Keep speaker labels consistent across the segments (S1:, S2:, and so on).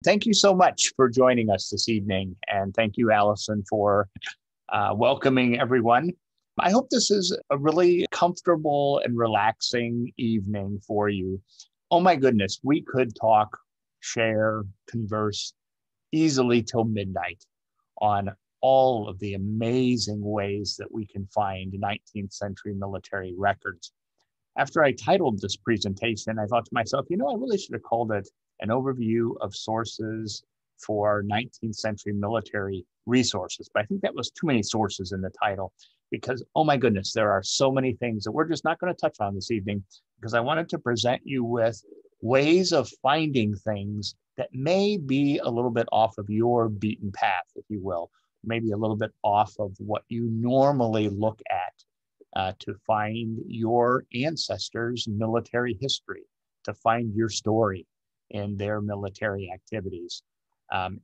S1: Thank you so much for joining us this evening. And thank you, Allison, for welcoming everyone. I hope this is a really comfortable and relaxing evening for you. Oh my goodness, we could talk, share, converse easily till midnight on all of the amazing ways that we can find 19th century military records. After I titled this presentation, I thought to myself, I really should have called it an overview of sources for 19th century military resources. But I think that was too many sources in the title because, oh my goodness, there are so many things that we're just not going to touch on this evening because I wanted to present you with ways of finding things that may be a little bit off of your beaten path, if you will, maybe a little bit off of what you normally look at to find your ancestors' military history, to find your story in their military activities.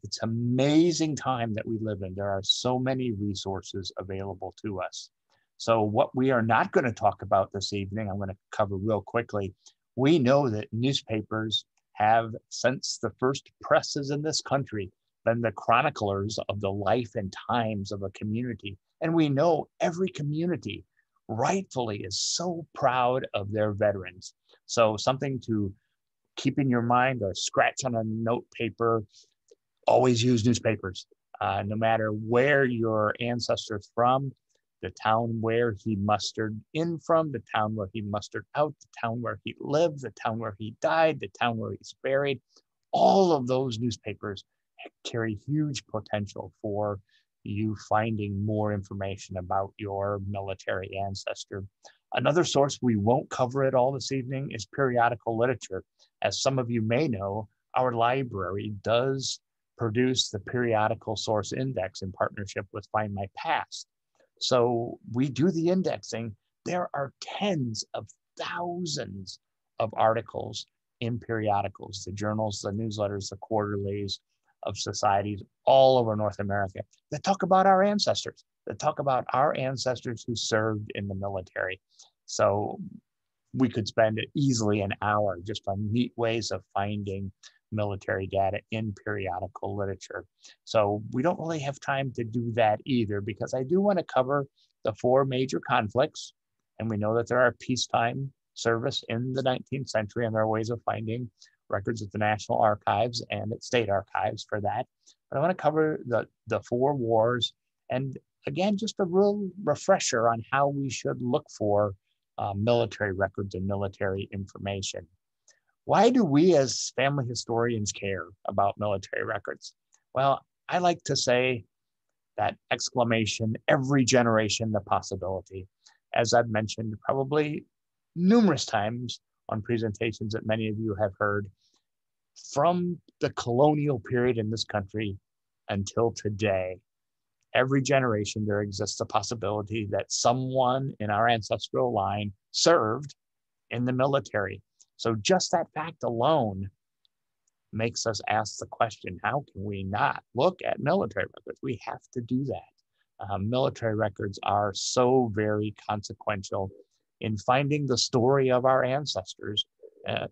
S1: It's an amazing time that we live in. There are so many resources available to us. So what we are not going to talk about this evening, I'm going to cover real quickly. We know that newspapers have, since the first presses in this country, been the chroniclers of the life and times of a community. And we know every community rightfully is so proud of their veterans. So something to keep in your mind or scratch on a note paper, always use newspapers. No matter where your ancestor's from, the town where he mustered in from, the town where he mustered out, the town where he lived, the town where he died, the town where he's buried, all of those newspapers carry huge potential for you finding more information about your military ancestor. Another source we won't cover at all this evening is periodical literature. As some of you may know, our library does produce the periodical source index in partnership with Find My Past. So we do the indexing. There are tens of thousands of articles in periodicals, the journals, the newsletters, the quarterlies of societies all over North America that talk about our ancestors, that talk about our ancestors who served in the military. So we could spend easily an hour just on neat ways of finding military data in periodical literature. So we don't really have time to do that either because I do want to cover the four major conflicts. And we know that there are peacetime service in the 19th century and there are ways of finding records at the National Archives and at state archives for that. But I want to cover the four wars and again, just a real refresher on how we should look for military records and military information. Why do we as family historians care about military records? Well, I like to say that exclamation, every generation, the possibility. As I've mentioned probably numerous times on presentations that many of you have heard, from the colonial period in this country until today, every generation there exists a possibility that someone in our ancestral line served in the military. So just that fact alone makes us ask the question, how can we not look at military records? We have to do that. Military records are so very consequential in finding the story of our ancestors,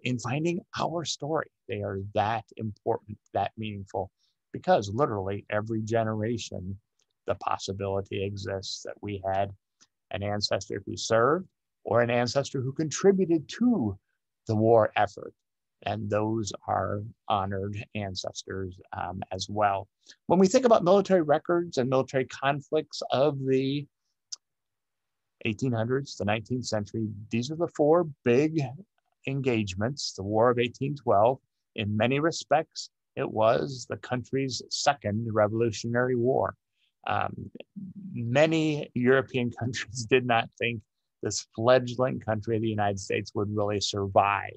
S1: in finding our story. They are that important, that meaningful, because literally every generation, the possibility exists that we had an ancestor who served or an ancestor who contributed to the war effort. And those are honored ancestors as well. When we think about military records and military conflicts of the 1800s, the 19th century, these are the four big engagements. The War of 1812, in many respects, it was the country's second Revolutionary War. Many European countries did not think this fledgling country of the United States would really survive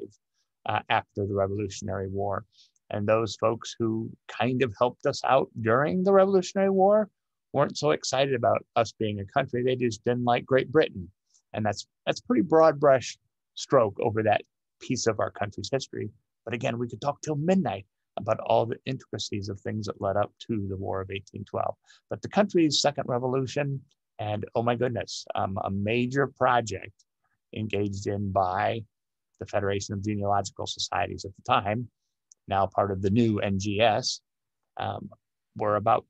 S1: after the Revolutionary War. And those folks who kind of helped us out during the Revolutionary War weren't so excited about us being a country. They just didn't like Great Britain. And that's pretty broad brush stroke over that piece of our country's history. But again, we could talk till midnight about all the intricacies of things that led up to the War of 1812. But the country's second revolution, and oh my goodness, a major project engaged in by the Federation of Genealogical Societies at the time, now part of the new NGS, were about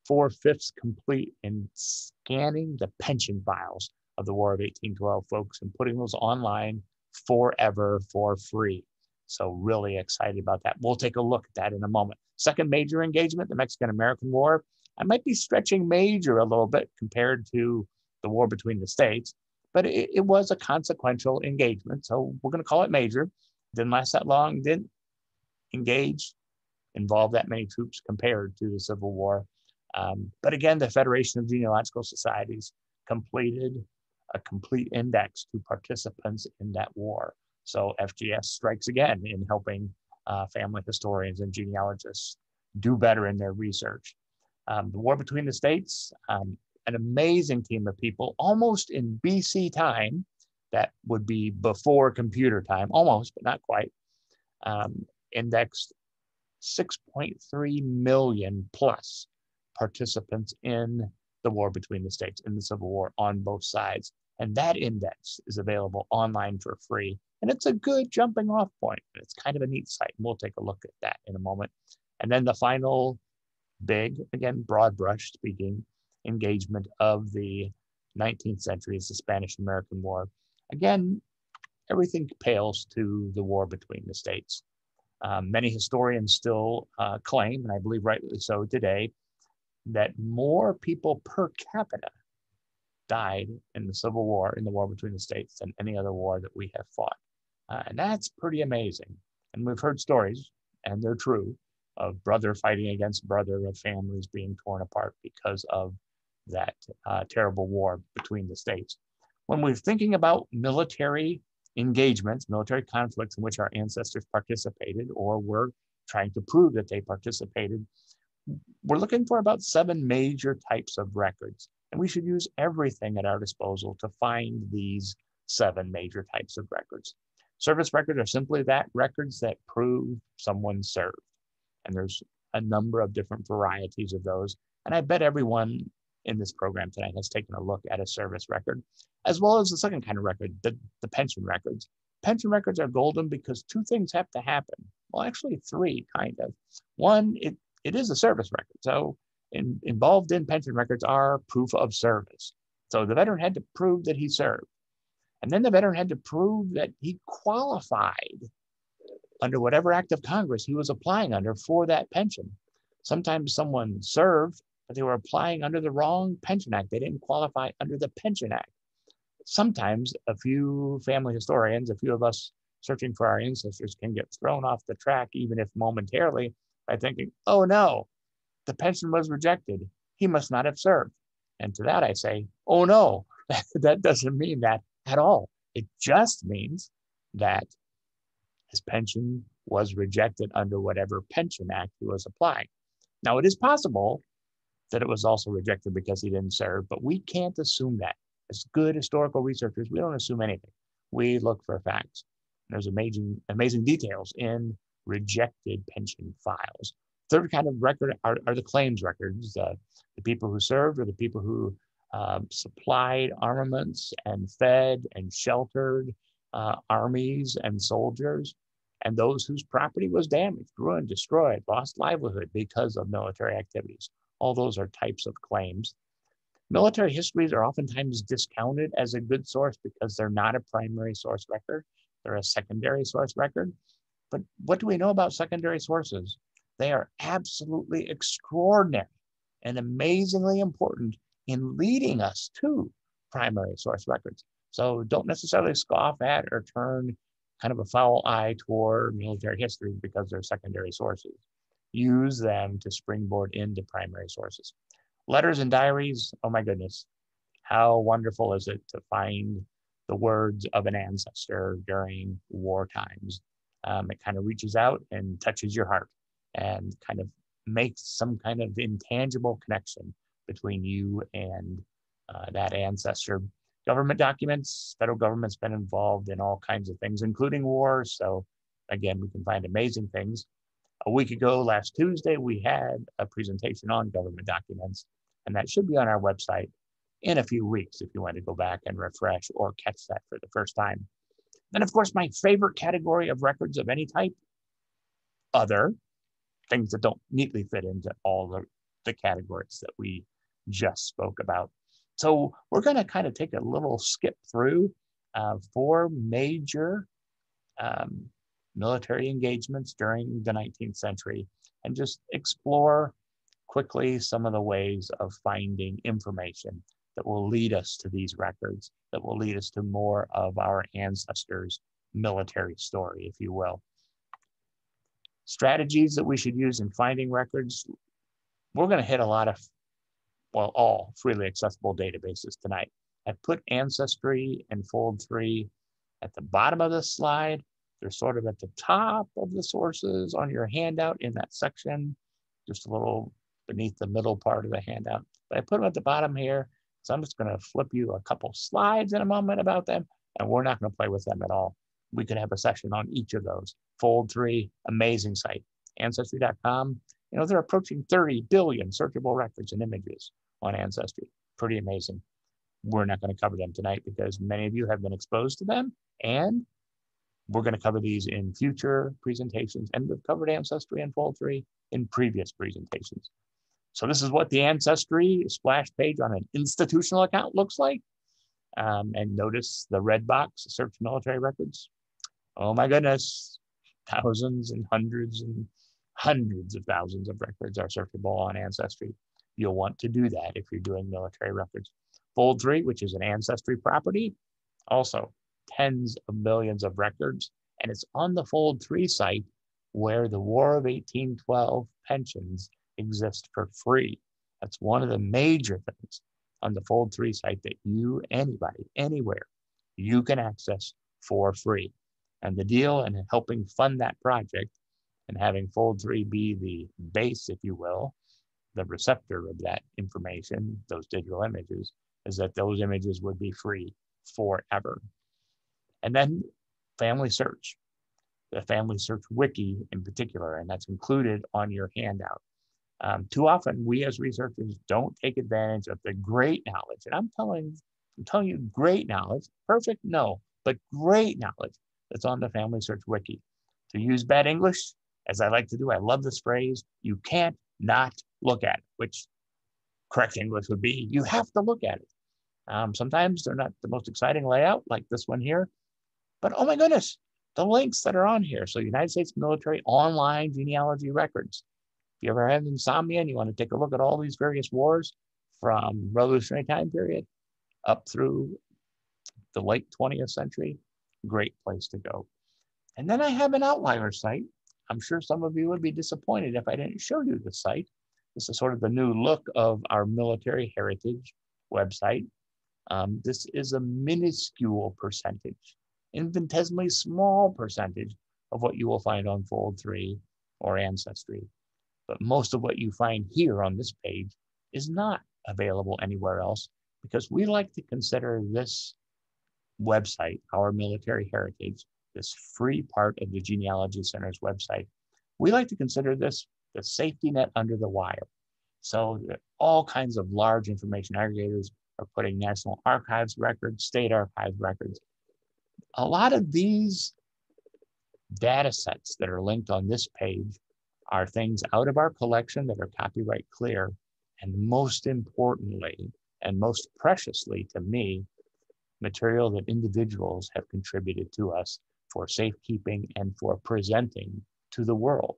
S1: 4/5 complete in scanning the pension files of the War of 1812 folks and putting those online forever for free. So really excited about that. We'll take a look at that in a moment. Second major engagement, the Mexican-American War. I might be stretching major a little bit compared to the war between the states, but it was a consequential engagement. So we're going to call it major. Didn't last that long, didn't engage, involve that many troops compared to the Civil War. But again, the Federation of Genealogical Societies completed a complete index to participants in that war. So FGS strikes again in helping family historians and genealogists do better in their research. The war between the states, an amazing team of people, almost in BC time, that would be before computer time, almost, but not quite, indexed 6.3 million plus participants in the war between the states, in the Civil War on both sides. And that index is available online for free. And it's a good jumping off point. It's kind of a neat site. And we'll take a look at that in a moment. And then the final big, again, broad brush speaking, engagement of the 19th century is the Spanish-American War. Again, everything pales to the war between the states. Many historians still claim, and I believe rightly so today, that more people per capita died in the Civil War, in the war between the states, than any other war that we have fought. And that's pretty amazing. And we've heard stories, and they're true, of brother fighting against brother, of families being torn apart because of that terrible war between the states. When we're thinking about military engagements, military conflicts in which our ancestors participated, or were trying to prove that they participated, we're looking for about 7 major types of records. And we should use everything at our disposal to find these 7 major types of records. Service records are simply that, records that prove someone served. And there's a number of different varieties of those. And I bet everyone in this program tonight has taken a look at a service record, as well as the second kind of record, the pension records. Pension records are golden because 2 things have to happen. Well, actually 3, kind of. One, it is a service record. So involved in pension records are proof of service. So the veteran had to prove that he served. And then the veteran had to prove that he qualified under whatever act of Congress he was applying under for that pension. Sometimes someone served, but they were applying under the wrong pension act. They didn't qualify under the Pension Act. Sometimes a few family historians, a few of us searching for our ancestors, can get thrown off the track, even if momentarily, by thinking, oh no, the pension was rejected. He must not have served. And to that I say, oh no, that doesn't mean that at all. It just means that his pension was rejected under whatever pension act he was applying. Now, it is possible that it was also rejected because he didn't serve, but we can't assume that. As good historical researchers, we don't assume anything. We look for facts. There's amazing details in rejected pension files. Third kind of record are the claims records, the people who served, or the people who supplied armaments and fed and sheltered armies and soldiers, and those whose property was damaged, ruined, destroyed, lost livelihood because of military activities. All those are types of claims. Military histories are oftentimes discounted as a good source because they're not a primary source record. They're a secondary source record. But what do we know about secondary sources? They are absolutely extraordinary and amazingly important in leading us to primary source records. So don't necessarily scoff at or turn kind of a foul eye toward military history because they're secondary sources. Use them to springboard into primary sources. Letters and diaries, oh my goodness, how wonderful is it to find the words of an ancestor during war times. It kind of reaches out and touches your heart and kind of makes some kind of intangible connection between you and that ancestor. Government documents, federal government's been involved in all kinds of things, including wars. So again, we can find amazing things. A week ago, last Tuesday, we had a presentation on government documents, and that should be on our website in a few weeks if you want to go back and refresh or catch that for the first time. Then, of course, my favorite category of records of any type, other things that don't neatly fit into all the categories that we just spoke about. So we're going to kind of take a little skip through 4 major um, military engagements during the 19th century and just explore quickly some of the ways of finding information that will lead us to these records, that will lead us to more of our ancestors' military story, if you will. Strategies that we should use in finding records. We're going to hit a lot of, well, all freely accessible databases tonight. I've put Ancestry and Fold3 at the bottom of this slide. They're sort of at the top of the sources on your handout in that section, just a little beneath the middle part of the handout. But I put them at the bottom here, so I'm just going to flip you a couple slides in a moment about them, and we're not going to play with them at all. We could have a session on each of those. Fold3, amazing site. Ancestry.com, you know, they're approaching 30 billion searchable records and images on Ancestry. Pretty amazing. We're not going to cover them tonight because many of you have been exposed to them, and we're going to cover these in future presentations, and we've covered Ancestry and Fold3 in previous presentations. So this is what the Ancestry splash page on an institutional account looks like. And notice the red box, search military records. Oh my goodness, thousands and hundreds of thousands of records are searchable on Ancestry. You'll want to do that if you're doing military records. Fold3, which is an Ancestry property, also tens of millions of records, and it's on the Fold3 site where the War of 1812 pensions exist for free. That's one of the major things on the Fold3 site that you, anybody, anywhere, you can access for free. And the deal in helping fund that project and having Fold3 be the base, if you will, the receptor of that information, those digital images, is that those images would be free forever. And then Family Search, the Family Search Wiki in particular, and that's included on your handout. Too often, we as researchers don't take advantage of the great knowledge, and I'm telling you great knowledge, perfect, no, but great knowledge that's on the Family Search Wiki. To use bad English, as I like to do, I love this phrase, you can't not look at it, which correct English would be, you have to look at it. Sometimes they're not the most exciting layout, like this one here, but oh my goodness, the links that are on here. So United States Military Online Genealogy Records. If you ever have insomnia and you want to take a look at all these various wars from Revolutionary time period up through the late 20th century, great place to go. And then I have an outlier site. I'm sure some of you would be disappointed if I didn't show you the site. This is sort of the new look of our military heritage website. This is a minuscule percentage, infinitesimally small percentage of what you will find on Fold3 or Ancestry. But most of what you find here on this page is not available anywhere else because we like to consider this website, our military heritage, this free part of the Genealogy Center's website, we like to consider this the safety net under the wire. So all kinds of large information aggregators are putting National Archives records, state archives records. A lot of these data sets that are linked on this page are things out of our collection that are copyright clear, and most importantly, and most preciously to me, material that individuals have contributed to us for safekeeping and for presenting to the world,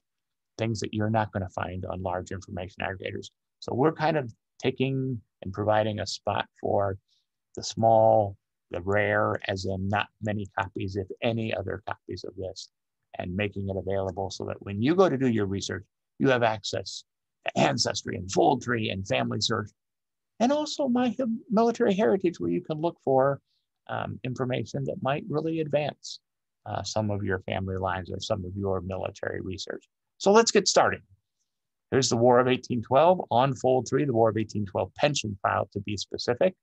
S1: things that you're not going to find on large information aggregators. So we're kind of taking and providing a spot for the small, the rare, as in not many copies, if any other copies of this, and making it available so that when you go to do your research, you have access to Ancestry and Fold3 and Family Search, and also my military heritage, where you can look for information that might really advance some of your family lines or some of your military research. So let's get started. Here's the War of 1812 on Fold3, the War of 1812 pension file to be specific.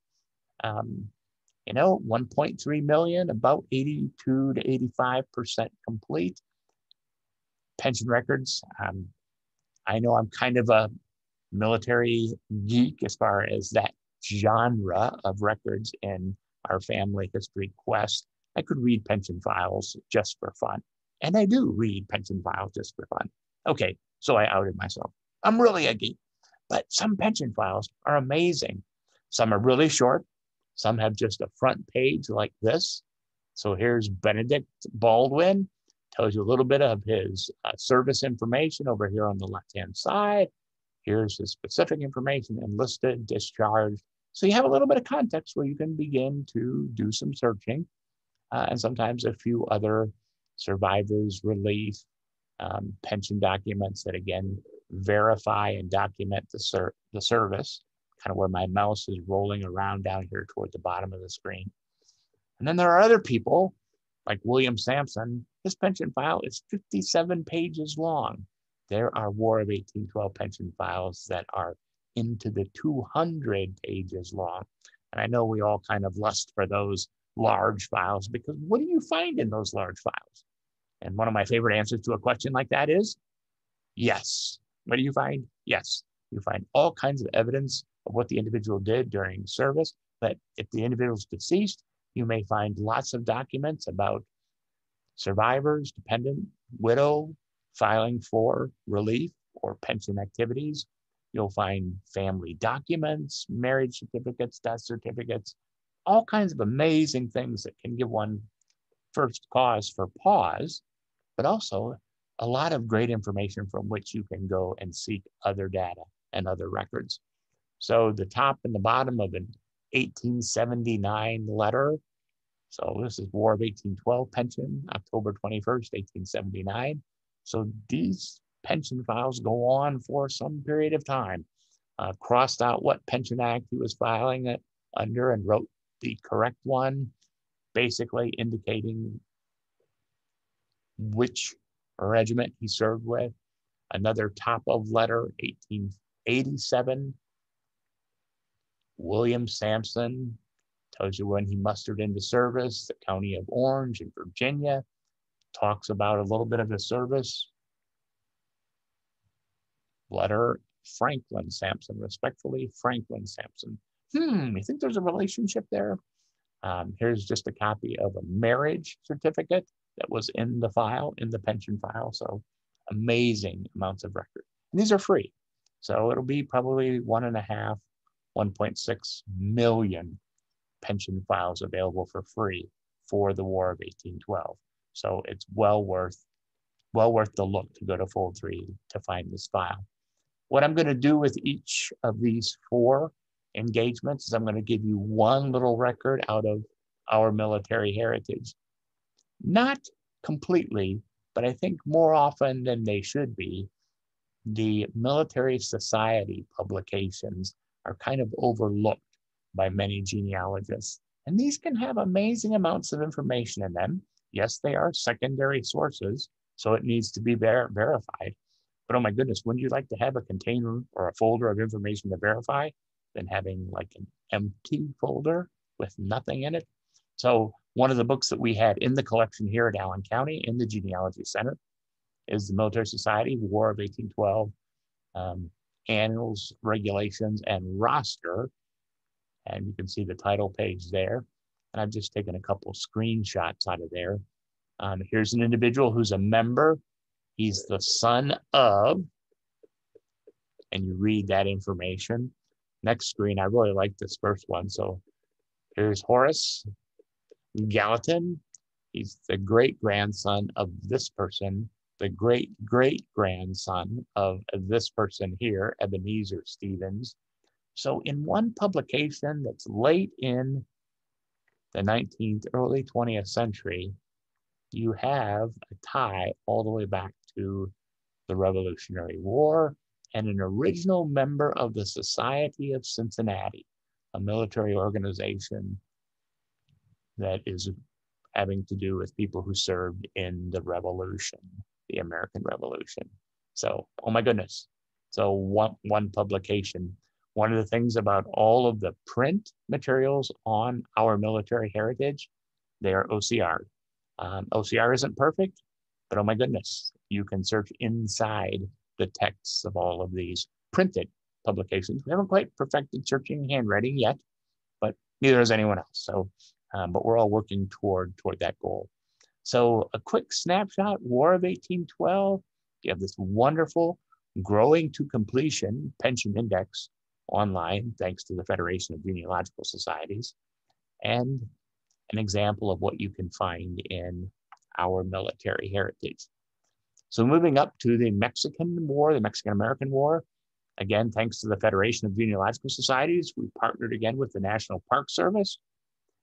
S1: 1.3 million, about 82 to 85% complete. Pension records. I know I'm kind of a military geek as far as that genre of records in our family history quest. I could read pension files just for fun. And I do read pension files just for fun. Okay, so I outed myself. I'm really a geek, but some pension files are amazing. Some are really short. Some have just a front page like this. So here's Benedict Baldwin, tells you a little bit of his service information over here on the left-hand side. Here's his specific information, enlisted, discharged. So you have a little bit of context where you can begin to do some searching, and sometimes a few other survivors relief pension documents that again verify and document the service, kind of where my mouse is rolling around down here toward the bottom of the screen. And then there are other people like William Sampson. His pension file is 57 pages long. There are War of 1812 pension files that are into the 200 pages long. And I know we all kind of lust for those large files because what do you find in those large files? And one of my favorite answers to a question like that is yes. What do you find? Yes. You find all kinds of evidence of what the individual did during service. But if the individual is deceased, you may find lots of documents about survivors, dependent, widow, filing for relief or pension activities. You'll find family documents, marriage certificates, death certificates, all kinds of amazing things that can give one first cause for pause, but also a lot of great information from which you can go and seek other data and other records. So the top and the bottom of an 1879 letter. So this is War of 1812 pension, October 21st, 1879. So these pension files go on for some period of time. Crossed out what pension act he was filing it under and wrote the correct one, basically indicating which regiment he served with. Another top of letter, 1887. William Sampson tells you when he mustered into service, the county of Orange in Virginia, talks about a little bit of his service. Letter, Franklin Sampson, respectfully, Franklin Sampson. You think there's a relationship there? Here's just a copy of a marriage certificate that was in the file, in the pension file. So amazing amounts of record. And these are free. So it'll be probably 1.6 million pension files available for free for the War of 1812. So it's well worth the look to go to Fold3 to find this file. What I'm going to do with each of these 4 engagements is I'm going to give you one little record out of our military heritage. Not completely, but I think more often than they should be, the military society publications are kind of overlooked by many genealogists. And these can have amazing amounts of information in them. Yes, they are secondary sources, so it needs to be verified. But oh my goodness, wouldn't you like to have a container or a folder of information to verify than having like an empty folder with nothing in it? So one of the books that we had in the collection here at Allen County in the Genealogy Center is the Military Society, War of 1812, Annals, Regulations, and Roster. And you can see the title page there. And I've just taken a couple screenshots out of there. Here's an individual who's a member. He's the son of, and you read that information. Next screen, I really like this first one. So here's Horace Gallatin. He's the great-grandson of this person, the great-great-grandson of this person here, Ebenezer Stevens. So in one publication that's late in the 19th, early 20th century, you have a tie all the way back to the Revolutionary War and an original member of the Society of Cincinnati, a military organization that is having to do with people who served in the Revolution, the American Revolution. So, oh my goodness. So one publication. One of the things about all of the print materials on our military heritage, they are OCR. OCR isn't perfect, but oh my goodness, you can search inside the texts of all of these printed publications. We haven't quite perfected searching handwriting yet, but neither has anyone else. So, but we're all working toward that goal. So a quick snapshot, War of 1812. You have this wonderful growing to completion pension index online, thanks to the Federation of Genealogical Societies, and an example of what you can find in our military heritage. So moving up to the Mexican War, the Mexican-American War, again, thanks to the Federation of Genealogical Societies, we partnered again with the National Park Service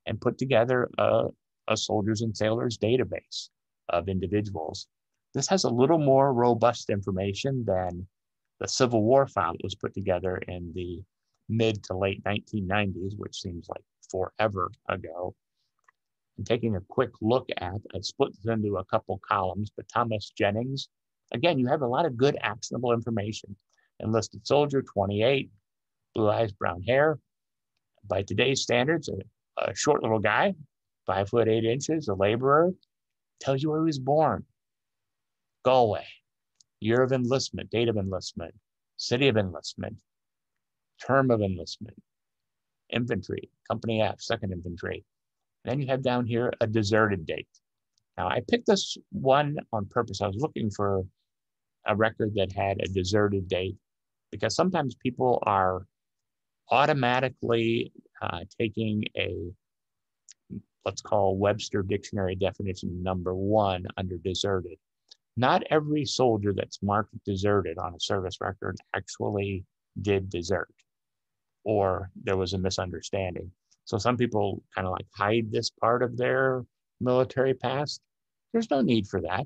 S1: and put together a soldiers and sailors database of individuals. This has a little more robust information than the Civil War file that was put together in the mid to late 1990s, which seems like forever ago. And taking a quick look at, I split this into a couple columns, but Thomas Jennings, again, you have a lot of good actionable information. Enlisted soldier, 28, blue eyes, brown hair. By today's standards, a short little guy, 5'8", a laborer, tells you where he was born. Galway, year of enlistment, date of enlistment, city of enlistment, term of enlistment, infantry, Company F, 2nd Infantry. And then you have down here a deserted date. Now, I picked this one on purpose. I was looking for a record that had a deserted date because sometimes people are automatically taking a, let's call Webster Dictionary definition number 1 under deserted. Not every soldier that's marked deserted on a service record actually did desert, or there was a misunderstanding. So some people kind of like hide this part of their military past. There's no need for that.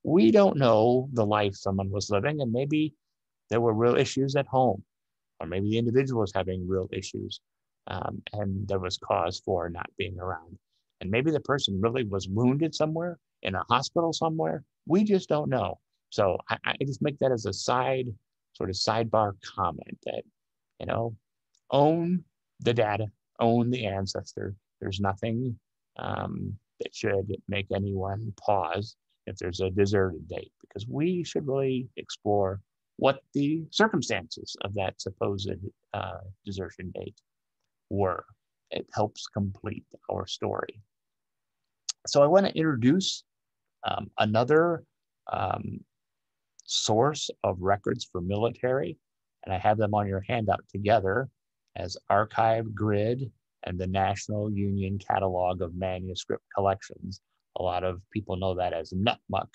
S1: We don't know the life someone was living, and maybe there were real issues at home, or maybe the individual was having real issues, and there was cause for not being around. And maybe the person really was wounded somewhere, in a hospital somewhere. We just don't know. So I just make that as a sort of sidebar comment that, own the data, own the ancestor. There's nothing that should make anyone pause if there's a deserted date, because we should really explore what the circumstances of that supposed desertion date were. It helps complete our story. So I want to introduce another source of records for military, and I have them on your handout together as Archive Grid and the National Union Catalog of Manuscript Collections. A lot of people know that as NUTMUC,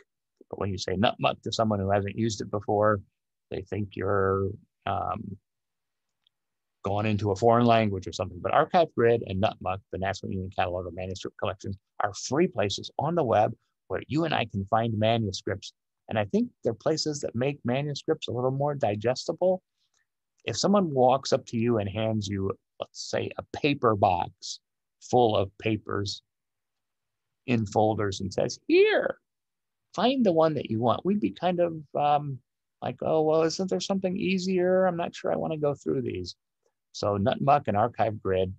S1: but when you say NUTMUC to someone who hasn't used it before, they think you're gone into a foreign language or something. But Archive Grid and NUTMUC, the National Union Catalog of Manuscript Collections, are free places on the web where you and I can find manuscripts. And I think they're places that make manuscripts a little more digestible. If someone walks up to you and hands you, let's say, a paper box full of papers in folders and says, here, find the one that you want, we'd be kind of like, oh, well, isn't there something easier? I'm not sure I want to go through these. So NUTMUC and Archive Grid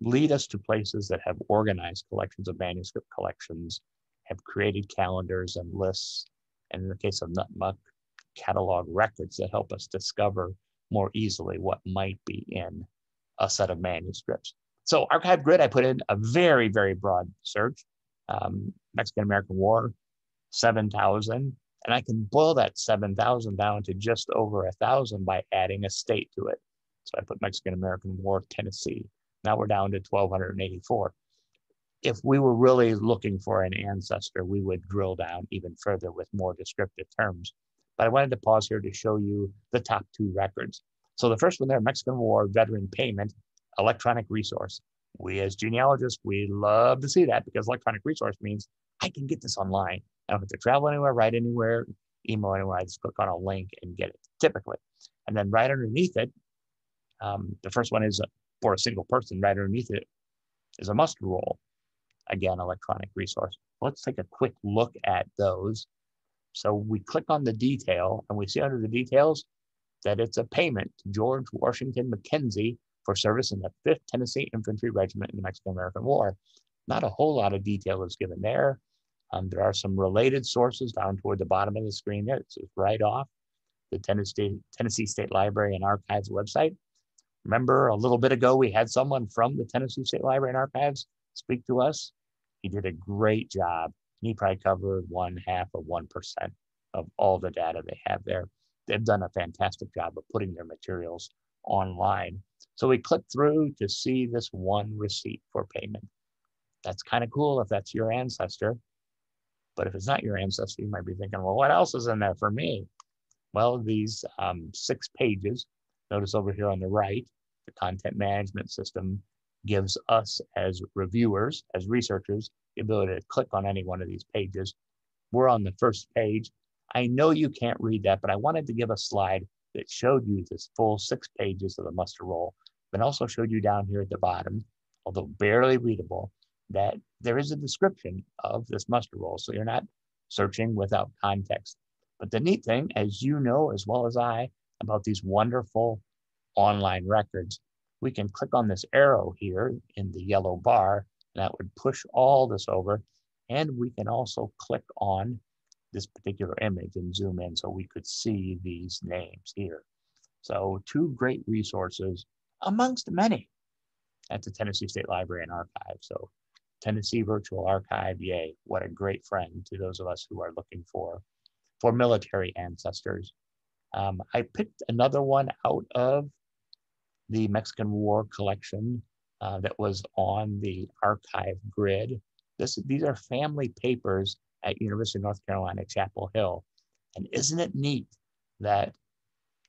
S1: lead us to places that have organized collections of manuscript collections, have created calendars and lists, and in the case of NUTMUC, catalog records that help us discover more easily what might be in a set of manuscripts. So Archive Grid, I put in a very, very broad search, Mexican-American War, 7,000, and I can boil that 7,000 down to just over 1,000 by adding a state to it. So I put Mexican-American War, Tennessee. Now we're down to 1,284. If we were really looking for an ancestor, we would drill down even further with more descriptive terms. But I wanted to pause here to show you the top 2 records. So the first one there, Mexican War Veteran Payment, electronic resource. We as genealogists, we love to see that because electronic resource means I can get this online. I don't have to travel anywhere, write anywhere, email anywhere. I just click on a link and get it, typically. And then right underneath it, the first one is for a single person. Right underneath it is a muster roll. Again, electronic resource. Let's take a quick look at those. So we click on the detail and we see under the details that it's a payment to George Washington McKenzie for service in the 5th Tennessee Infantry Regiment in the Mexican-American War. Not a whole lot of detail is given there. There are some related sources down toward the bottom of the screen there. It's right off the Tennessee State Library and Archives website. Remember a little bit ago, we had someone from the Tennessee State Library and Archives speak to us. He did a great job. He probably covered 0.5% of 1%. of all the data they have there. They've done a fantastic job of putting their materials online. So we click through to see this one receipt for payment. That's kind of cool if that's your ancestor. But if it's not your ancestor, you might be thinking, well, what else is in there for me? Well, these 6 pages, notice over here on the right, the content management system gives us as reviewers, as researchers, the ability to click on any one of these pages. We're on the first page. I know you can't read that, but I wanted to give a slide that showed you this full 6 pages of the muster roll, but also showed you down here at the bottom, although barely readable, that there is a description of this muster roll. So you're not searching without context. But the neat thing, as you know as well as I, about these wonderful online records, we can click on this arrow here in the yellow bar, and that would push all this over. And we can also click on this particular image and zoom in so we could see these names here. So 2 great resources amongst many at the Tennessee State Library and Archive. So Tennessee Virtual Archive, yay, what a great friend to those of us who are looking for military ancestors. I picked another one out of the Mexican War collection that was on the archive grid. These are family papers at University of North Carolina, Chapel Hill. And isn't it neat that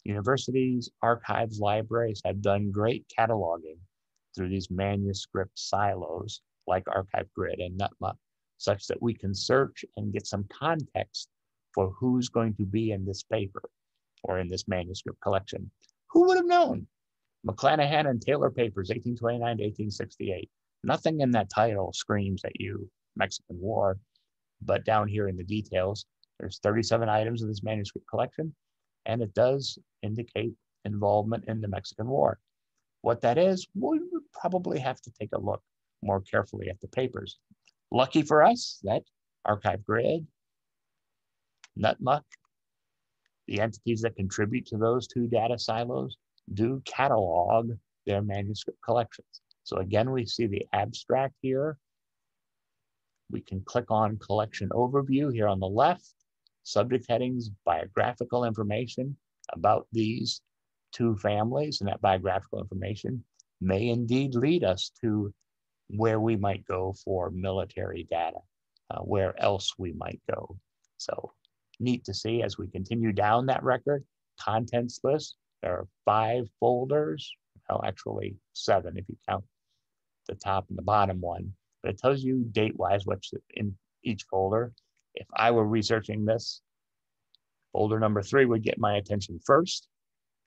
S1: universities, archives, libraries have done great cataloging through these manuscript silos like Archive Grid and NUTMA, such that we can search and get some context for who's going to be in this paper or in this manuscript collection. Who would have known? McClanahan and Taylor papers, 1829 to 1868. Nothing in that title screams at you Mexican War, but down here in the details, there's 37 items in this manuscript collection, and it does indicate involvement in the Mexican War. What that is, we would probably have to take a look more carefully at the papers. Lucky for us that Archive Grid, NUTMA, the entities that contribute to those 2 data silos, do catalog their manuscript collections. So again, we see the abstract here. We can click on Collection Overview here on the left, subject headings, biographical information about these 2 families, and that biographical information may indeed lead us to where we might go for military data, where else we might go. So neat to see as we continue down that record. Contents list, there are 5 folders, well, actually 7 if you count the top and the bottom one, but it tells you date-wise what's in each folder. If I were researching this, folder number 3 would get my attention first,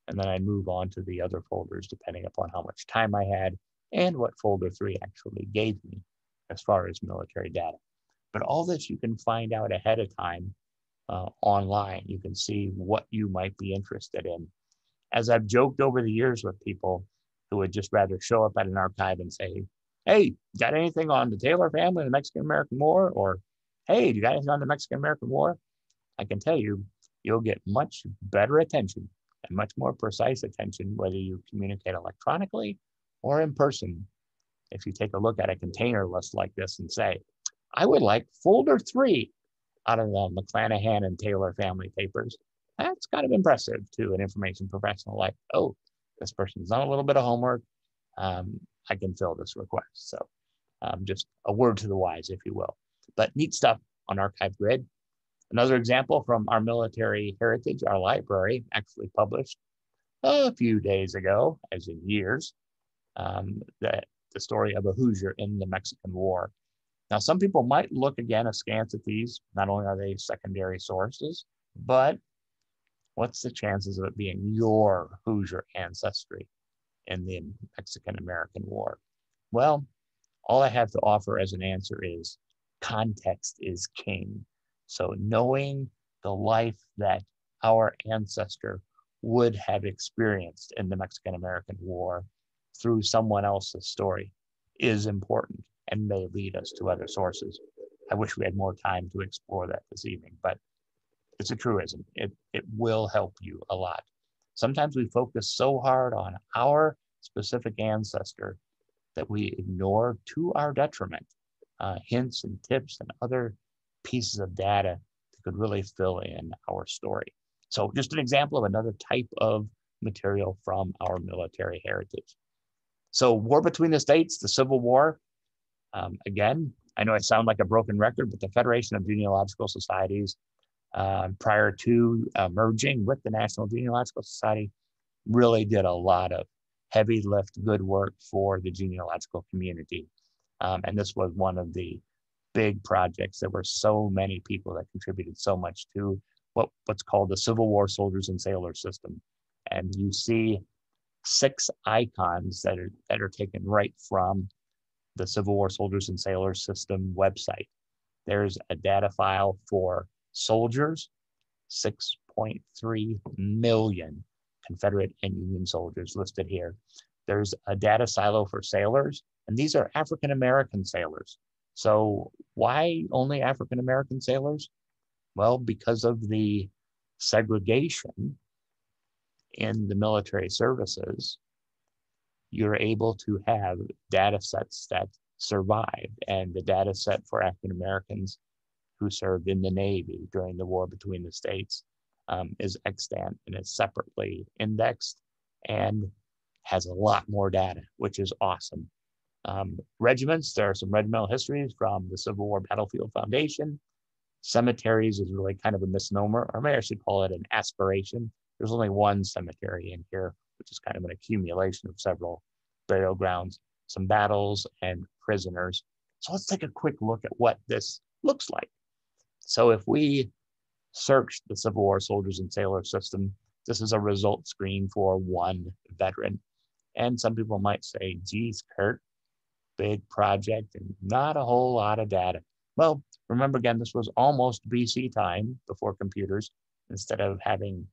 S1: and then I'd move on to the other folders depending upon how much time I had and what folder 3 actually gave me as far as military data. But all this you can find out ahead of time online. You can see what you might be interested in. As I've joked over the years with people who would just rather show up at an archive and say, hey, got anything on the Taylor family and the Mexican-American War? Or, hey, do you got anything on the Mexican-American War? I can tell you, you'll get much better attention and much more precise attention, whether you communicate electronically or in person. If you take a look at a container list like this and say, I would like folder 3 out of the McClanahan and Taylor family papers, that's kind of impressive to an information professional like, oh, this person's done a little bit of homework. I can fill this request. So just a word to the wise, if you will. But neat stuff on Archive Grid. Another example from our military heritage, our library actually published a few days ago, as in years, the story of a Hoosier in the Mexican War. Now, some people might look again askance at these. Not only are they secondary sources, but what's the chances of it being your Hoosier ancestry in the Mexican-American War? Well, all I have to offer as an answer is context is king. So knowing the life that our ancestor would have experienced in the Mexican-American War through someone else's story is important and may lead us to other sources. I wish we had more time to explore that this evening, but it's a truism. It will help you a lot. Sometimes we focus so hard on our specific ancestor that we ignore to our detriment hints and tips and other pieces of data to could really fill in our story. So just an example of another type of material from our military heritage. So War Between the States, the Civil War, again, I know I sound like a broken record, but the Federation of Genealogical Societies, prior to merging with the National Genealogical Society, really did a lot of heavy lift, good work for the genealogical community. And this was one of the big projects. There were so many people that contributed so much to what's called the Civil War Soldiers and Sailors System. And you see 6 icons that are taken right from the Civil War Soldiers and Sailors System website. There's a data file for soldiers, 6.3 million Confederate and Union soldiers listed here. There's a data silo for sailors, and these are African-American sailors. So why only African-American sailors? Well, because of the segregation in the military services, you're able to have data sets that survive. And the data set for African-Americans who served in the Navy during the War Between the States is extant and is separately indexed and has a lot more data, which is awesome. Regiments, there are some regimental histories from the Civil War Battlefield Foundation. Cemeteries is really kind of a misnomer, or maybe I should call it an aspiration. There's only one cemetery in here, which is kind of an accumulation of several burial grounds, some battles, and prisoners. So let's take a quick look at what this looks like. So if we search the Civil War Soldiers and Sailors System, this is a result screen for one veteran. And some people might say, geez, Kurt, big project and not a whole lot of data. Well, remember again, this was almost BC time before computers. Instead of having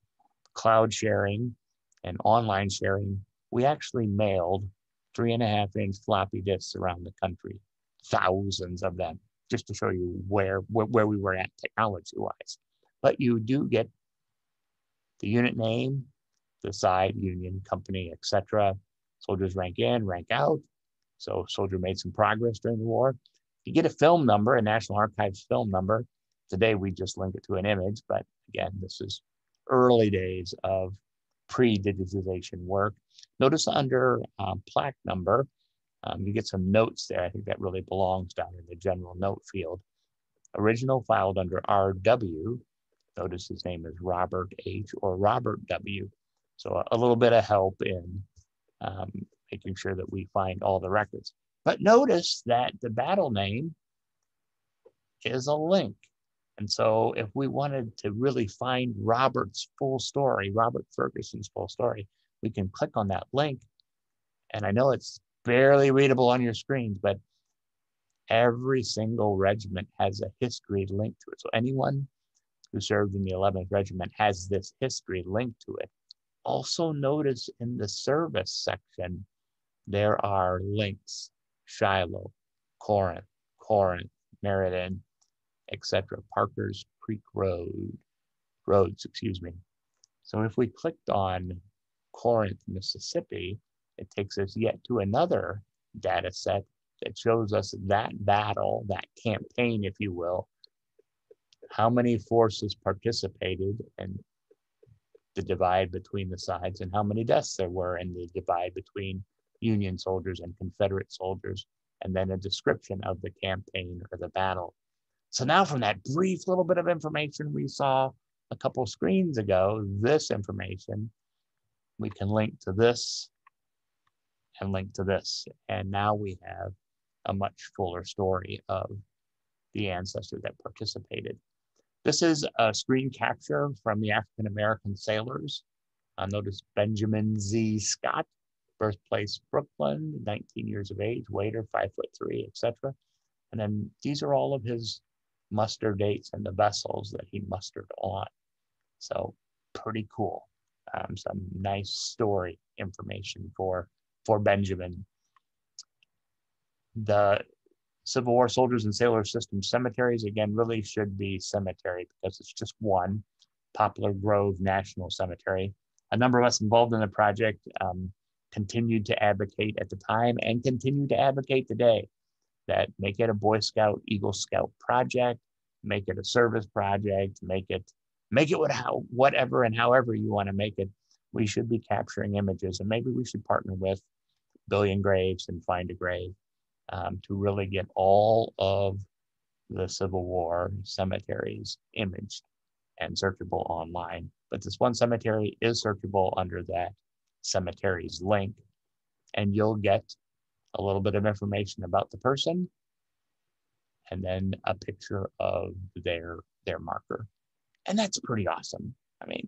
S1: cloud sharing and online sharing, we actually mailed 3.5-inch floppy disks around the country, thousands of them, just to show you where we were at technology-wise. But you do get the unit name, the side, union, company, etc. Soldiers rank in, rank out. So soldier made some progress during the war. You get a film number, a National Archives film number. Today, we just link it to an image, but again, this is early days of pre-digitization work. Notice under plaque number, you get some notes there. I think that really belongs down in the general note field. Original filed under RW. Notice his name is Robert H. or Robert W. So a little bit of help in making sure that we find all the records. But notice that the battle name is a link. And so if we wanted to really find Robert's full story, Robert Ferguson's full story, we can click on that link. And I know it's barely readable on your screens, but every single regiment has a history linked to it. So anyone who served in the 11th Regiment has this history linked to it. Also notice in the service section, there are links: Shiloh, Corinth, Meriden, etc. Parker's Creek Roads, excuse me. So if we clicked on Corinth, Mississippi, it takes us yet to another data set that shows us that battle, that campaign, if you will, how many forces participated in the divide between the sides and how many deaths there were in the divide between Union soldiers and Confederate soldiers, and then a description of the campaign or the battle. So now from that brief little bit of information we saw a couple screens ago, this information, we can link to this and link to this. And now we have a much fuller story of the ancestors that participated. This is a screen capture from the African-American sailors. Notice Benjamin Z. Scott, birthplace Brooklyn, 19 years of age, waiter, 5'3", etc. And then these are all of his muster dates and the vessels that he mustered on. So pretty cool. Some nice story information for Benjamin. The Civil War Soldiers and Sailors System cemeteries, again, really should be cemetery because it's just one, Poplar Grove National Cemetery. A number of us involved in the project continued to advocate at the time and continue to advocate today that make it a Boy Scout, Eagle Scout project. make it a service project, make it whatever and however you want to make it. We should be capturing images, and maybe we should partner with Billion Graves and Find a Grave to really get all of the Civil War cemeteries imaged and searchable online. But this one cemetery is searchable under that cemetery's link, and you'll get a little bit of information about the person and then a picture of their marker. And that's pretty awesome. I mean,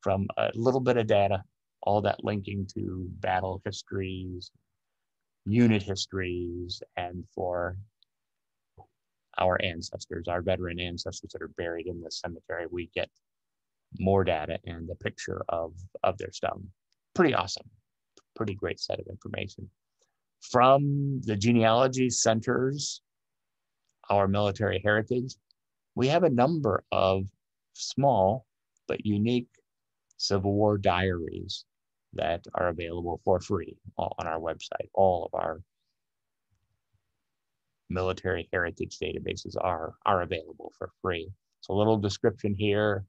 S1: from a little bit of data, all that linking to battle histories, unit histories, and for our ancestors, our veteran ancestors that are buried in the cemetery, we get more data and a picture of their stone. Pretty awesome. Pretty great set of information. From the genealogy centers, our military heritage, we have a number of small but unique Civil War diaries that are available for free on our website. All of our military heritage databases are available for free. So a little description here,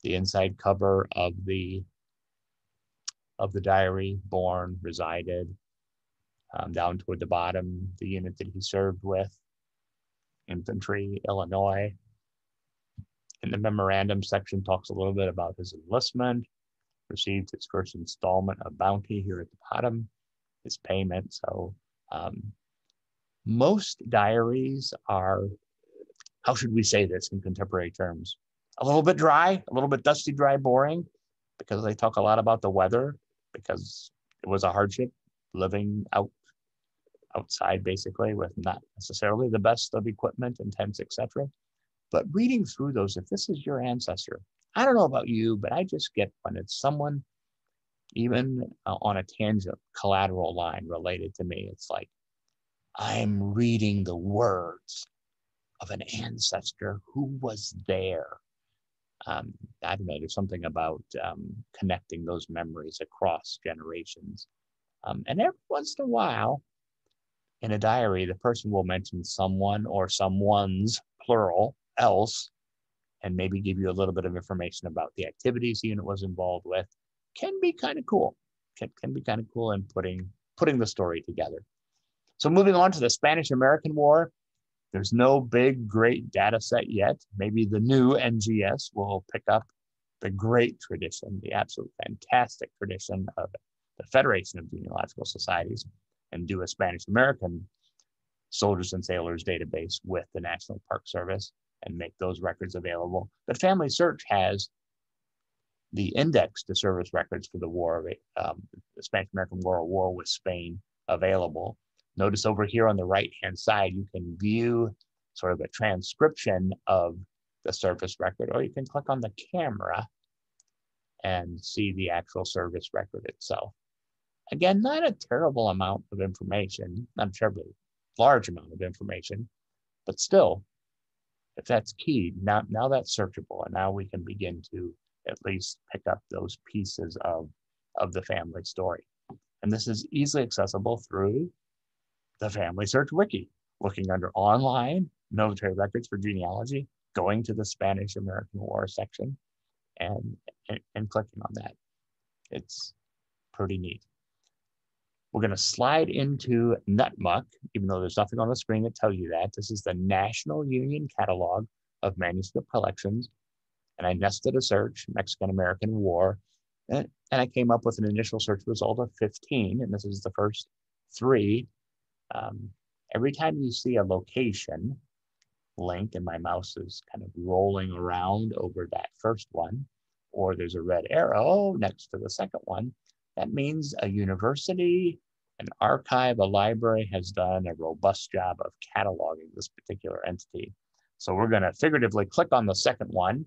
S1: the inside cover of the diary, born, resided, down toward the bottom, the unit that he served with, infantry, Illinois. In the memorandum section, talks a little bit about his enlistment, received his first installment of bounty here at the bottom, his payment. So most diaries are, how should we say this in contemporary terms? A little bit dry, a little bit dusty, dry, boring, because they talk a lot about the weather, because it was a hardship living outside basically with not necessarily the best of equipment and tents, etc. But reading through those, if this is your ancestor, I don't know about you, but I just get when it's someone even on a tangent collateral line related to me, it's like I'm reading the words of an ancestor who was there. I don't know, there's something about connecting those memories across generations. And every once in a while, in a diary, the person will mention someone or someone's, plural, else, and maybe give you a little bit of information about the activities the unit was involved with. Can be kind of cool. Can be kind of cool in putting the story together. So moving on to the Spanish-American War, there's no big, great data set yet. Maybe the new NGS will pick up the great tradition, the absolute fantastic tradition of the Federation of Genealogical Societies, and do a Spanish-American soldiers and sailors database with the National Park Service and make those records available. But Family Search has the index to service records for the war, the Spanish-American War, or War with Spain, available. Notice over here on the right-hand side, you can view sort of a transcription of the service record, or you can click on the camera and see the actual service record itself. Again, not a terrible amount of information, not a terribly large amount of information, but still, if that's key, now that's searchable, and now we can begin to at least pick up those pieces of the family story. And this is easily accessible through the Family Search Wiki, looking under online military records for genealogy, going to the Spanish-American War section, and clicking on that. It's pretty neat. We're going to slide into NUTMUC, even though there's nothing on the screen that tells you that. This is the National Union Catalog of Manuscript Collections. And I nested a search, Mexican-American War, and I came up with an initial search result of 15, and this is the first 3. Every time you see a location link, and my mouse is kind of rolling around over that first one, or there's a red arrow next to the second one, that means a university, an archive, a library has done a robust job of cataloging this particular entity. So we're going to figuratively click on the second one,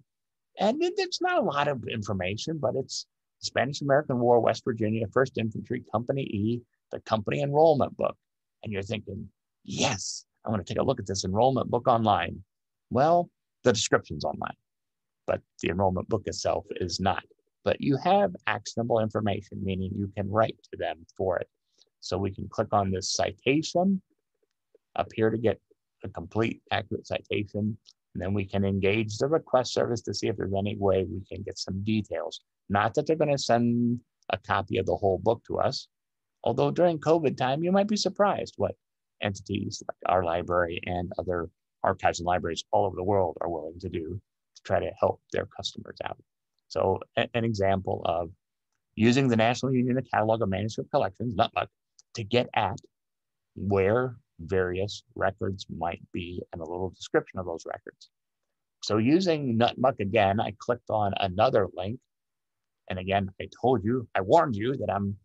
S1: and it's not a lot of information, but it's Spanish-American War, West Virginia, 1st Infantry, Company E, the company enrollment book. And you're thinking, yes, I want to take a look at this enrollment book online. Well, the description's online, but the enrollment book itself is not. But you have actionable information, meaning you can write to them for it. So we can click on this citation up here to get a complete, accurate citation. And then we can engage the request service to see if there's any way we can get some details. Not that they're going to send a copy of the whole book to us, although during COVID time, you might be surprised what entities like our library and other archives and libraries all over the world are willing to do to try to help their customers out. So an example of using the National Union of Catalog of Manuscript Collections, NUTMUC, to get at where various records might be and a little description of those records. So using NUTMUC again, I clicked on another link. And again, I warned you that I'm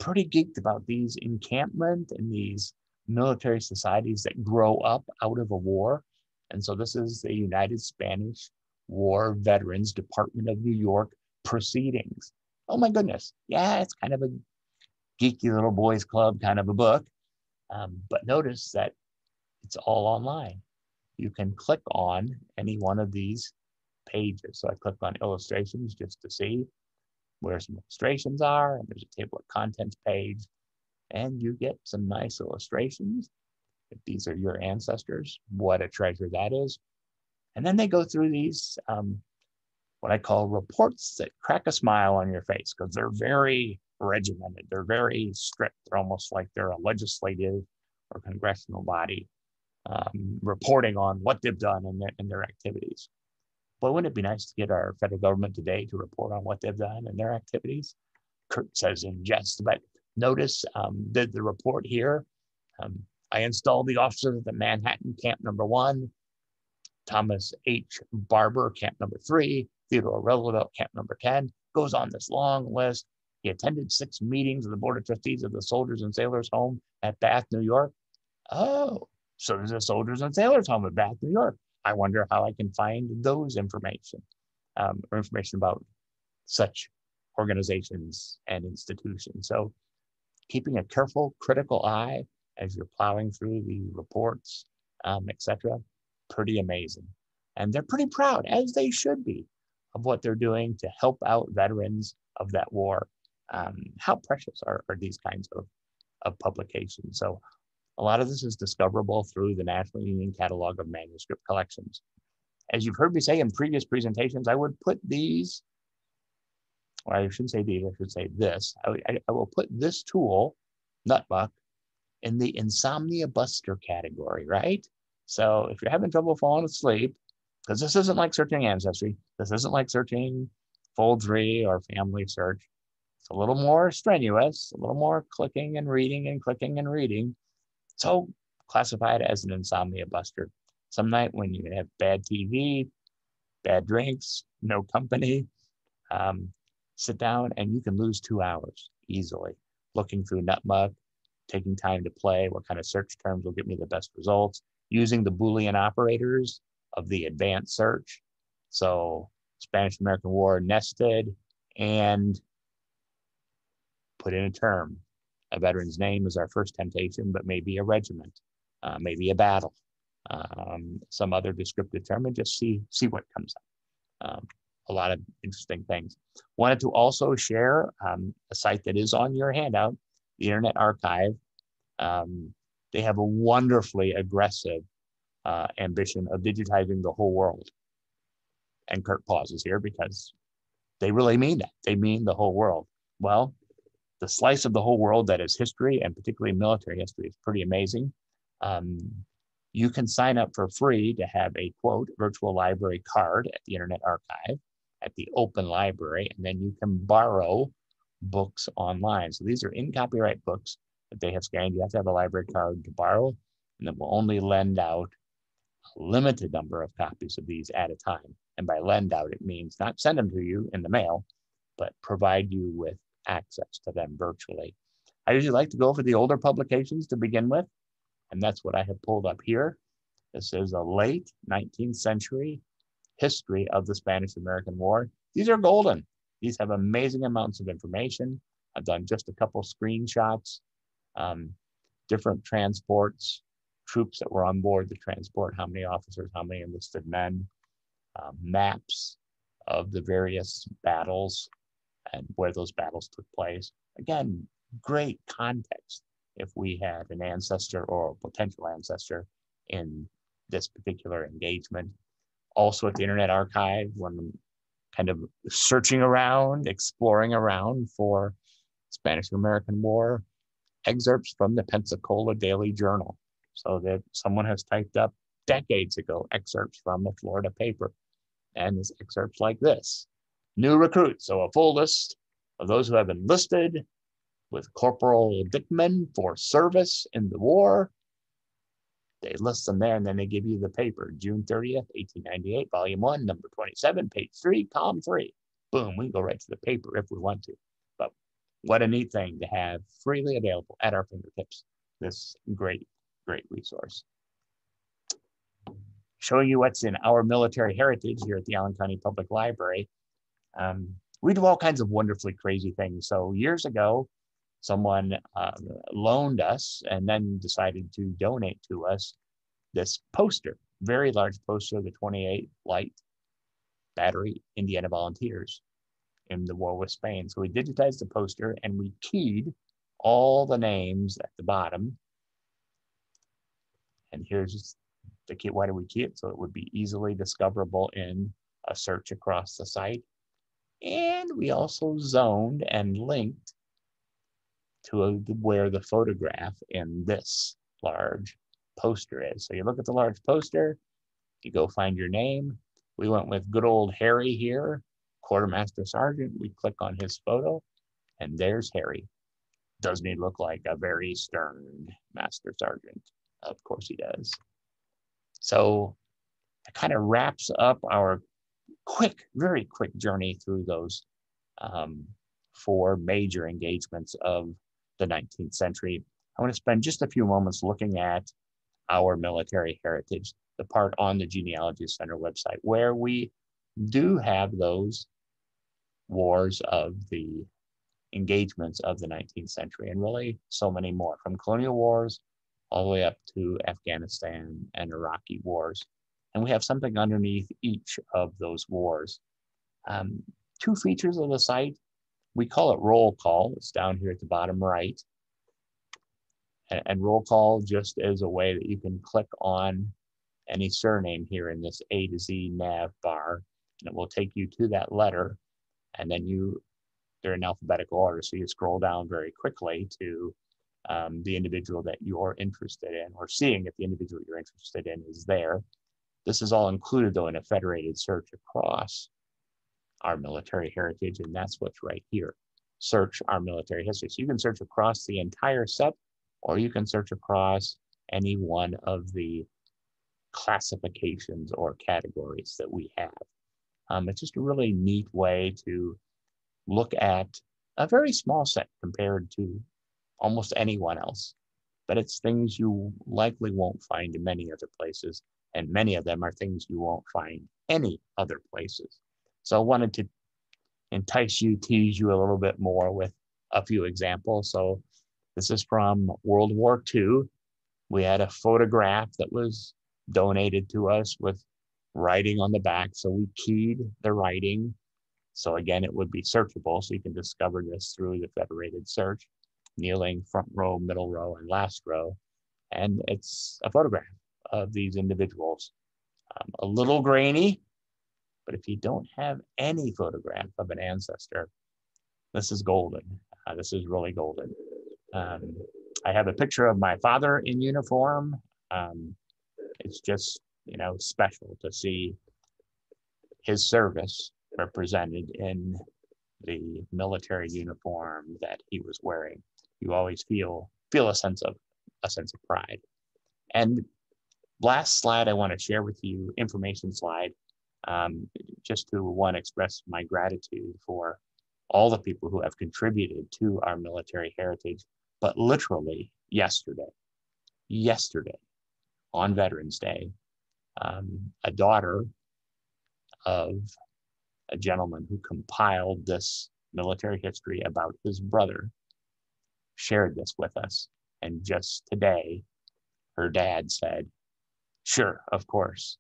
S1: pretty geeked about these encampment and these military societies that grow up out of a war. And so this is the United Spanish War Veterans Department of New York proceedings. Oh my goodness. Yeah, it's kind of a geeky little boys club kind of a book. But notice that it's all online. You can click on any one of these pages. So I click on illustrations just to see where some illustrations are, and there's a table of contents page, and you get some nice illustrations. If these are your ancestors, what a treasure that is. And then they go through these, what I call reports that crack a smile on your face, because they're very regimented. They're very strict. They're almost like they're a legislative or congressional body reporting on what they've done in their activities. But wouldn't it be nice to get our federal government today to report on what they've done in their activities? Kurt says in jest, but notice the report here. I installed the officers at the Manhattan Camp Number 1, Thomas H. Barber, Camp Number 3, Theodore Roosevelt, Camp Number 10, goes on this long list. He attended 6 meetings of the Board of Trustees of the Soldiers and Sailors Home at Bath, New York. Oh, so there's a Soldiers and Sailors Home at Bath, New York. I wonder how I can find those information or information about such organizations and institutions. So keeping a careful, critical eye as you're plowing through the reports, etc., pretty amazing. And they're pretty proud, as they should be, of what they're doing to help out veterans of that war. How precious are these kinds of publications? So a lot of this is discoverable through the National Union Catalog of Manuscript Collections. As you've heard me say in previous presentations, I would put these, or I shouldn't say these, I should say this. I will put this tool, NUTMUC, in the insomnia buster category, right? So if you're having trouble falling asleep, because this isn't like searching Ancestry, this isn't like searching Fold3 or Family Search. It's a little more strenuous, a little more clicking and reading and clicking and reading. So classify it as an insomnia buster. Some night when you have bad TV, bad drinks, no company, sit down and you can lose 2 hours easily looking through NUTMUC, taking time to play, what kind of search terms will get me the best results, using the Boolean operators of the advanced search. So Spanish-American War nested and put in a term. A veteran's name is our first temptation, but maybe a regiment, maybe a battle, some other descriptive term, and just see what comes up. A lot of interesting things. Wanted to also share a site that is on your handout, the Internet Archive. They have a wonderfully aggressive ambition of digitizing the whole world. And Kurt pauses here because they really mean that. They mean the whole world. Well, the slice of the whole world that is history, and particularly military history, is pretty amazing. You can sign up for free to have a, quote, virtual library card at the Internet Archive, at the Open Library, and then you can borrow books online. So these are in copyright books that they have scanned. You have to have a library card to borrow, and then we'll only lend out a limited number of copies of these at a time. And by lend out, it means not send them to you in the mail, but provide you with access to them virtually. I usually like to go for the older publications to begin with, and that's what I have pulled up here. This is a late 19th century history of the Spanish-American War. These are golden. These have amazing amounts of information. I've done just a couple screenshots, different transports, troops that were on board the transport, how many officers, how many enlisted men, maps of the various battles and where those battles took place. Again, great context if we had an ancestor or a potential ancestor in this particular engagement. Also at the Internet Archive, when I'm kind of searching around, exploring around for Spanish-American War excerpts from the Pensacola Daily Journal. So that someone has typed up decades ago excerpts from a Florida paper. And it's excerpts like this. New recruits, so a full list of those who have enlisted with Corporal Dickman for service in the war. They list them there, and then they give you the paper, June 30th, 1898, volume 1, number 27, page 3, column 3. Boom, we can go right to the paper if we want to. But what a neat thing to have freely available at our fingertips, this great, great resource. Showing you what's in our military heritage here at the Allen County Public Library. We do all kinds of wonderfully crazy things. So years ago, someone loaned us and then decided to donate to us this poster, very large poster of the 28 Light Battery Indiana Volunteers in the war with Spain. So we digitized the poster and we keyed all the names at the bottom. And here's the key. Why do we key it? So it would be easily discoverable in a search across the site. And we also zoned and linked to where the photograph in this large poster is. So you look at the large poster, you go find your name. We went with good old Harry here, Quartermaster Sergeant. We click on his photo, and there's Harry. Doesn't he look like a very stern Master Sergeant? Of course he does. So it kind of wraps up our quick, very quick journey through those 4 major engagements of the 19th century. I want to spend just a few moments looking at our military heritage, the part on the Genealogy Center website, where we do have those wars of the engagements of the 19th century, and really so many more, from colonial wars all the way up to Afghanistan and Iraqi wars. And we have something underneath each of those wars. 2 features of the site. We call it roll call. It's down here at the bottom right. And roll call just is a way that you can click on any surname here in this A to Z nav bar, and it will take you to that letter. And then they're in alphabetical order. So you scroll down very quickly to the individual that you're interested in, or seeing if the individual you're interested in is there. This is all included, though, in a federated search across our military heritage, and that's what's right here. Search our military history. So you can search across the entire set, or you can search across any one of the classifications or categories that we have. It's just a really neat way to look at a very small set compared to almost anyone else. But it's things you likely won't find in many other places, and many of them are things you won't find any other places. So I wanted to entice you, tease you a little bit more with a few examples. So this is from World War II. We had a photograph that was donated to us with writing on the back. So we keyed the writing. So again, it would be searchable. So you can discover this through the federated search, kneeling, front row, middle row, and last row. And it's a photograph of these individuals. A little grainy, but if you don't have any photograph of an ancestor, this is golden. This is really golden. I have a picture of my father in uniform. It's just, special to see his service represented in the military uniform that he was wearing. You always feel a sense of pride. And last slide, I want to share with you, information slide, just to express my gratitude for all the people who have contributed to our military heritage. But literally yesterday on Veterans Day, a daughter of a gentleman who compiled this military history about his brother shared this with us. And just today, her dad said, sure, of course,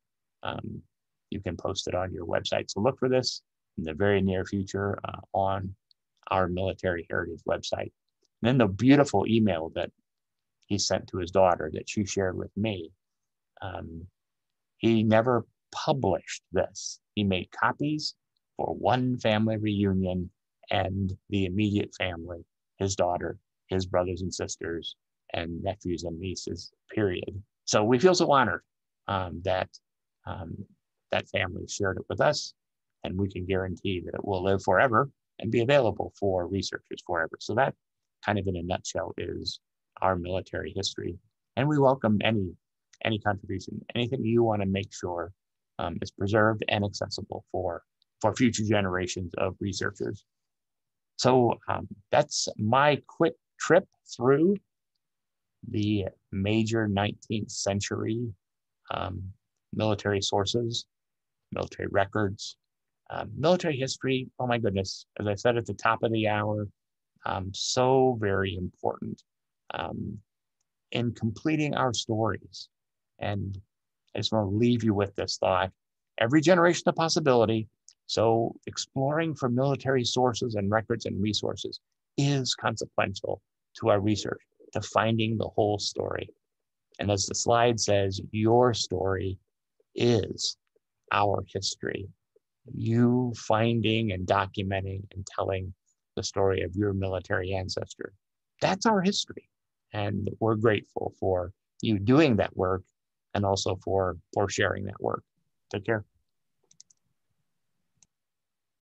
S1: you can post it on your website. So look for this in the very near future on our military heritage website. And then the beautiful email that he sent to his daughter that she shared with me He never published this. He made copies for one family reunion and the immediate family, his daughter, his brothers and sisters, and nephews and nieces, period. So we feel so honored that that family shared it with us, and we can guarantee that it will live forever and be available for researchers forever. So that kind of in a nutshell is our military history. And we welcome any contribution, anything you want to make sure is preserved and accessible for future generations of researchers. So that's my quick trip through the major 19th century military sources, military records, military history. Oh my goodness, as I said at the top of the hour, so very important in completing our stories. And I just want to leave you with this thought. Every generation a possibility. So exploring for military sources and records and resources is consequential to our research, to finding the whole story. And as the slide says, your story is our history. You finding and documenting and telling the story of your military ancestor. That's our history. And we're grateful for you doing that work and also for sharing that work. Take care.